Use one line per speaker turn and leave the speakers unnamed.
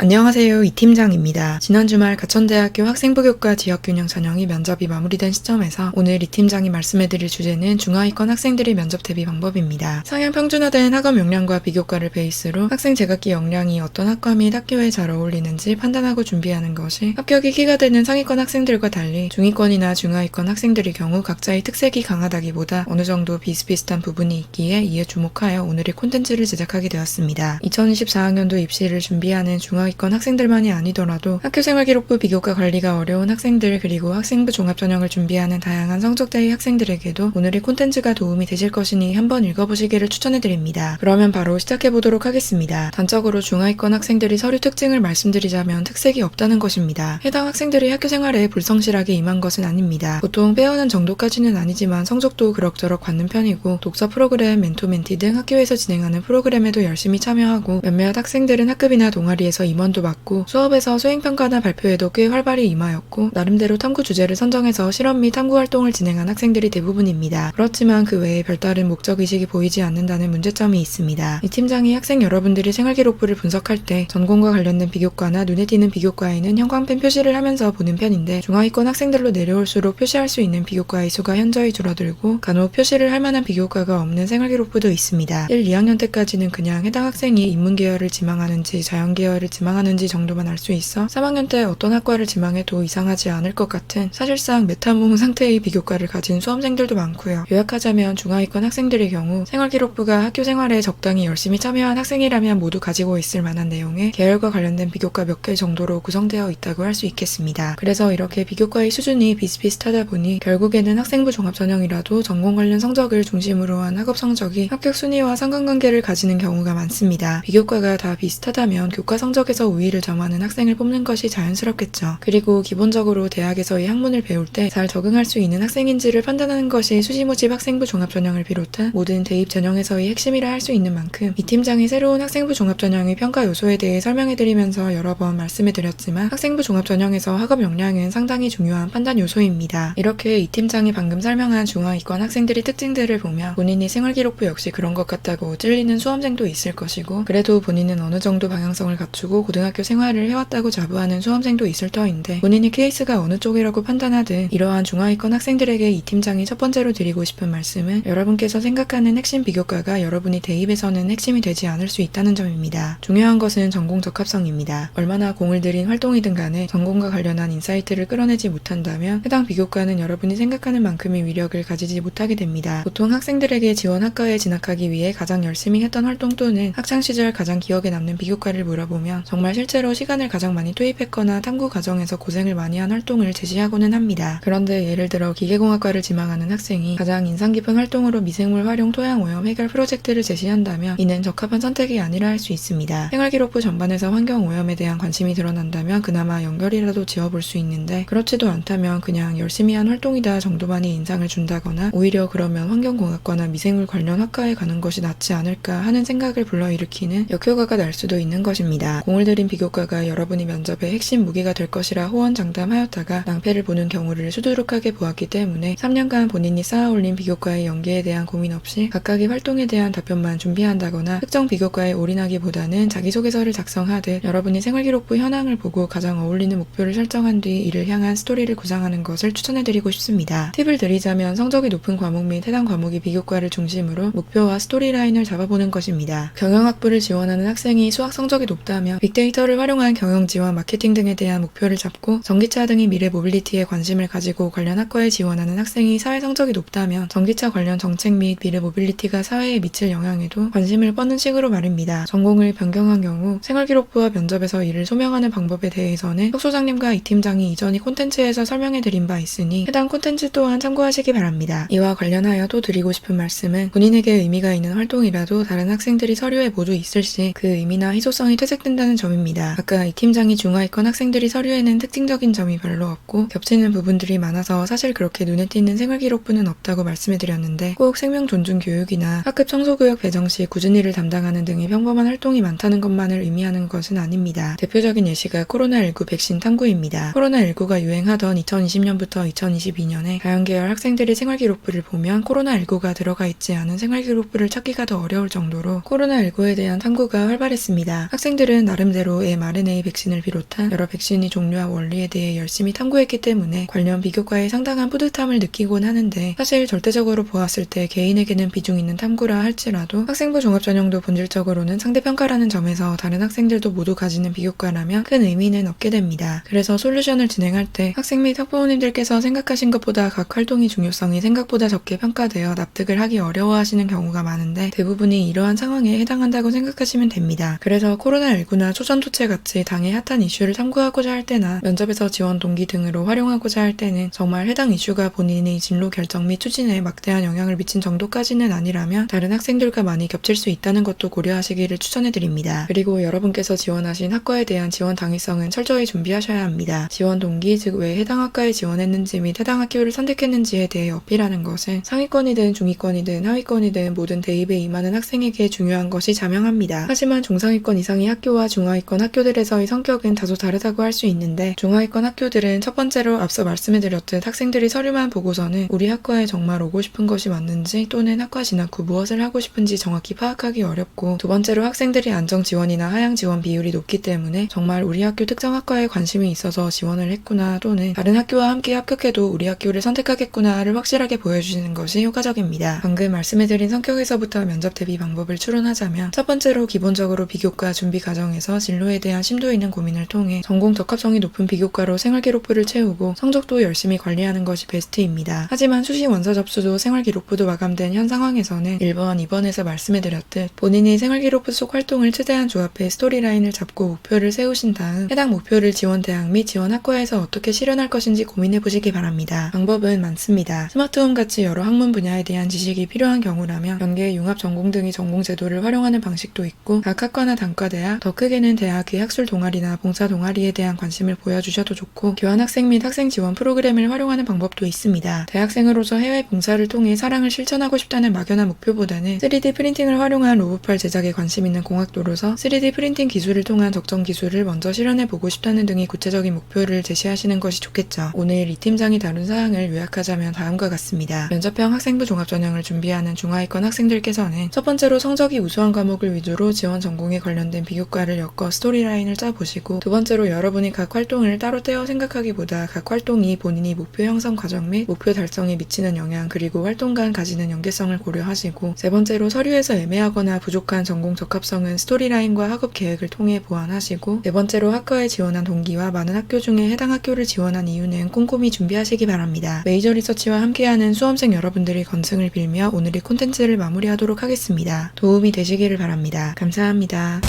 안녕하세요. 이 팀장입니다. 지난 주말 가천대학교 학생부교과 지역균형 전형이 면접이 마무리된 시점에서 오늘 이 팀장이 말씀해드릴 주제는 중하위권 학생들의 면접 대비 방법입니다. 상향 평준화된 학업 역량과 비교과를 베이스로 학생 제각기 역량이 어떤 학과 및 학교에 잘 어울리는지 판단하고 준비하는 것이 합격이 키가 되는 상위권 학생들과 달리 중위권이나 중하위권 학생들의 경우 각자의 특색이 강하다기보다 어느 정도 비슷비슷한 부분이 있기에 이에 주목하여 오늘의 콘텐츠를 제작하게 되었습니다. 2024학년도 입시를 준비하는 중하위권 학생들만이 아니더라도 학교생활기록부 비교과 관리가 어려운 학생들 그리고 학생부 종합전형을 준비하는 다양한 성적대의 학생들에게도 오늘의 콘텐츠가 도움이 되실 것이니 한번 읽어보시기를 추천해드립니다. 그러면 바로 시작해보도록 하겠습니다. 단적으로 중하위권 학생들이 서류 특징을 말씀드리자면 특색이 없다는 것입니다. 해당 학생들이 학교생활에 불성실하게 임한 것은 아닙니다. 보통 빼어난 정도까지는 아니지만 성적도 그럭저럭 받는 편이고 독서 프로그램, 멘토멘티 등 학교에서 진행하는 프로그램에도 열심히 참여하고 몇몇 학생들은 학급이나 동아리에서 임원도 맡고 수업에서 수행평가나 발표에도 꽤 활발히 임하였고 나름대로 탐구 주제를 선정해서 실험 및 탐구 활동을 진행한 학생들이 대부분입니다. 그렇지만 그 외에 별다른 목적의식이 보이지 않는다는 문제점이 있습니다. 이 팀장이 학생 여러분들이 생활기록부를 분석할 때 전공과 관련된 비교과나 눈에 띄는 비교과에는 형광펜 표시를 하면서 보는 편인데 중하위권 학생들로 내려올수록 표시할 수 있는 비교과의 수가 현저히 줄어들고 간혹 표시를 할 만한 비교과가 없는 생활기록부도 있습니다. 1, 2학년 때까지는 그냥 해당 학생이 인문계열을 지망하는지 자연계열을 지망하는지 정도만 알 수 있어 3학년 때 어떤 학과를 지망해도 이상하지 않을 것 같은 사실상 메타몽 상태의 비교과를 가진 수험생들도 많고요. 요약하자면 중하위권 학생들의 경우 생활기록부가 학교 생활에 적당히 열심히 참여한 학생이라면 모두 가지고 있을 만한 내용의 계열과 관련된 비교과 몇 개 정도로 구성되어 있다고 할 수 있겠습니다. 그래서 이렇게 비교과의 수준이 비슷비슷하다 보니 결국에는 학생부 종합전형이라도 전공 관련 성적을 중심으로 한 학업 성적이 합격 순위와 상관관계를 가지는 경우가 많습니다. 비교과가 다 비슷하다면 교과 성적에서 우위를 점하는 학생을 뽑는 것이 자연스럽겠죠. 그리고 기본적으로 대학에서의 학문을 배울 때 잘 적응할 수 있는 학생인지를 판단하는 것이 수시모집 학생부 종합전형을 비롯한 모든 대입 전형에서의 핵심이라 할 수 있는 만큼 이 팀장이 새로운 학생부 종합전형의 평가 요소에 대해 설명해드리면서 여러 번 말씀해드렸지만 학생부 종합전형에서 학업 역량은 상당히 중요한 판단 요소입니다. 이렇게 이 팀장이 방금 설명한 중하위권 학생들의 특징들을 보면 본인이 생활기록부 역시 그런 것 같다고 찔리는 수험생도 있을 것이고 그래도 본인은 어느 정도 방향성을 갖추고 고등학교 생활을 해왔다고 자부하는 수험생도 있을 터인데 본인의 케이스가 어느 쪽이라고 판단하든 이러한 중하위권 학생들에게 이 팀장이 첫 번째로 드리고 싶은 말씀은 여러분께서 생각하는 핵심 비교과가 여러분이 대입에서는 핵심이 되지 않을 수 있다는 점입니다. 중요한 것은 전공 적합성입니다. 얼마나 공을 들인 활동이든 간에 전공과 관련한 인사이트를 끌어내지 못한다면 해당 비교과는 여러분이 생각하는 만큼의 위력을 가지지 못하게 됩니다. 보통 학생들에게 지원 학과에 진학하기 위해 가장 열심히 했던 활동 또는 학창시절 가장 기억에 남는 비교과를 물어보면 정말 실제로 시간을 가장 많이 투입했거나 탐구 과정에서 고생을 많이 한 활동을 제시하고는 합니다. 그런데 예를 들어 기계공학과를 지망하는 학생이 가장 인상 깊은 활동으로 미생물 활용 토양 오염 해결 프로젝트를 제시한다면 이는 적합한 선택이 아니라 할 수 있습니다. 생활기록부 전반에서 환경 오염에 대한 관심이 드러난다면 그나마 연결이라도 지어볼 수 있는데 그렇지도 않다면 그냥 열심히 한 활동이다 정도만이 인상을 준다거나 오히려 그러면 환경공학과나 미생물 관련 학과에 가는 것이 낫지 않을까 하는 생각을 불러일으키는 역효과가 날 수도 있는 것입니다. 공을 들인 비교과가 여러분이 면접의 핵심 무기가 될 것이라 호언장담하였다가 낭패를 보는 경우를 수두룩하게 보았기 때문에 3년간 본인이 쌓아올린 비교과의 연계에 대한 고민 없이 각각의 활동에 대한 답변만 준비한다거나 특정 비교과에 올인하기보다는 자기소개서를 작성하듯 여러분이 생활기록부 현황을 보고 가장 어울리는 목표를 설정한 뒤 이를 향한 스토리를 구상하는 것을 추천해드리고 싶습니다. 팁을 드리자면 성적이 높은 과목 및 해당 과목의 비교과를 중심으로 목표와 스토리라인을 잡아보는 것입니다. 경영학부를 지원하는 학생이 수학 성적이 높다면 빅데이터를 활용한 경영 지원, 마케팅 등에 대한 목표를 잡고 전기차 등의 미래 모빌리티에 관심을 가지고 관련 학과에 지원하는 학생이 사회 성적이 높다면 전기차 관련 정책 및 미래 모빌리티가 사회에 미칠 영향에도 관심을 뻗는 식으로 말입니다. 전공을 변경한 경우 생활기록부와 면접에서 이를 소명하는 방법에 대해서는 혁소장님과 이 팀장이 이전의 콘텐츠에서 설명해드린 바 있으니 해당 콘텐츠 또한 참고하시기 바랍니다. 이와 관련하여 또 드리고 싶은 말씀은 본인에게 의미가 있는 활동이라도 다른 학생들이 서류에 모두 있을 시 그 의미나 희소성이 퇴색된다는 점입니다. 아까 이 팀장이 중하위권 학생들이 서류에는 특징적인 점이 별로 없고 겹치는 부분들이 많아서 사실 그렇게 눈에 띄는 생활기록부는 없다고 말씀해드렸는데 꼭 생명존중교육이나 학급 청소구역 배정 시 꾸준히를 담당하는 등의 평범한 활동이 많다는 것만을 의미하는 것은 아닙니다. 대표적인 예시가 코로나19 백신 탐구입니다. 코로나19가 유행하던 2020년부터 2022년에 다양계열 학생들의 생활기록부를 보면 코로나19가 들어가 있지 않은 생활기록부를 찾기가 더 어려울 정도로 코로나19에 대한 탐구가 활발했습니다. 학생들은 나름 나름대로 mRNA 백신을 비롯한 여러 백신의 종류와 원리에 대해 열심히 탐구했기 때문에 관련 비교과에 상당한 뿌듯함을 느끼곤 하는데, 사실 절대적으로 보았을 때 개인에게는 비중 있는 탐구라 할지라도 학생부 종합전형도 본질적으로는 상대평가라는 점에서 다른 학생들도 모두 가지는 비교과라면 큰 의미는 없게 됩니다. 그래서 솔루션을 진행할 때 학생 및 학부모님들께서 생각하신 것보다 각 활동의 중요성이 생각보다 적게 평가되어 납득을 하기 어려워하시는 경우가 많은데, 대부분이 이러한 상황에 해당한다고 생각하시면 됩니다. 그래서 코로나19나 초전도체 같이 당의 핫한 이슈를 탐구하고자 할 때나 면접에서 지원 동기 등으로 활용하고자 할 때는 정말 해당 이슈가 본인의 진로 결정 및 추진에 막대한 영향을 미친 정도까지는 아니라면 다른 학생들과 많이 겹칠 수 있다는 것도 고려하시기를 추천해드립니다. 그리고 여러분께서 지원하신 학과에 대한 지원 당위성은 철저히 준비하셔야 합니다. 지원 동기, 즉 왜 해당 학과에 지원했는지 및 해당 학교를 선택했는지에 대해 어필하는 것은 상위권이든 중위권이든 하위권이든 모든 대입에 임하는 학생에게 중요한 것이 자명합니다. 하지만 중상위권 이상의 학교와 중하위권 학교들에서의 성격은 다소 다르다고 할 수 있는데, 중하위권 학교들은 첫 번째로 앞서 말씀해드렸듯 학생들이 서류만 보고서는 우리 학과에 정말 오고 싶은 것이 맞는지 또는 학과 진학 후 무엇을 하고 싶은지 정확히 파악하기 어렵고, 두 번째로 학생들이 안정 지원이나 하향 지원 비율이 높기 때문에 정말 우리 학교 특정 학과에 관심이 있어서 지원을 했구나 또는 다른 학교와 함께 합격해도 우리 학교를 선택하겠구나를 확실하게 보여주시는 것이 효과적입니다. 방금 말씀해드린 성격에서부터 면접 대비 방법을 추론하자면, 첫 번째로 기본적으로 비교과 준비 과정에서 진로에 대한 심도 있는 고민을 통해 전공 적합성이 높은 비교과로 생활기록부를 채우고 성적도 열심히 관리하는 것이 베스트입니다. 하지만 수시 원서 접수도 생활기록부도 마감된 현 상황에서는 1번, 2번에서 말씀해드렸듯 본인이 생활기록부 속 활동을 최대한 조합해 스토리라인을 잡고 목표를 세우신 다음 해당 목표를 지원 대학 및 지원 학과에서 어떻게 실현할 것인지 고민해보시기 바랍니다. 방법은 많습니다. 스마트홈 같이 여러 학문 분야에 대한 지식이 필요한 경우라면 연계, 융합 전공 등의 전공 제도를 활용하는 방식도 있고, 각 학과나 단과대학, 더 크게는 대학의 학술 동아리나 봉사 동아리에 대한 관심을 보여주셔도 좋고, 교환학생 및 학생 지원 프로그램을 활용하는 방법도 있습니다. 대학생으로서 해외 봉사를 통해 사랑을 실천하고 싶다는 막연한 목표보다는 3D 프린팅을 활용한 로봇팔 제작에 관심 있는 공학도로서 3D 프린팅 기술을 통한 적정 기술을 먼저 실현해보고 싶다는 등의 구체적인 목표를 제시하시는 것이 좋겠죠. 오늘 이 팀장이 다룬 사항을 요약하자면 다음과 같습니다. 면접형 학생부 종합전형을 준비하는 중하위권 학생들께서는 첫 번째로 성적이 우수한 과목을 위주로 지원 전공에 관련된 비교과를 엮어 스토리라인을 짜보시고, 두 번째로 여러분이 각 활동을 따로 떼어 생각하기보다 각 활동이 본인이 목표 형성 과정 및 목표 달성에 미치는 영향 그리고 활동 간 가지는 연계성을 고려하시고, 세 번째로 서류에서 애매하거나 부족한 전공 적합성은 스토리라인과 학업 계획을 통해 보완하시고, 네 번째로 학과에 지원한 동기와 많은 학교 중에 해당 학교를 지원한 이유는 꼼꼼히 준비하시기 바랍니다. 메이저 리서치와 함께하는 수험생 여러분들의 건승을 빌며 오늘의 콘텐츠를 마무리하도록 하겠습니다. 도움이 되시기를 바랍니다. 감사합니다.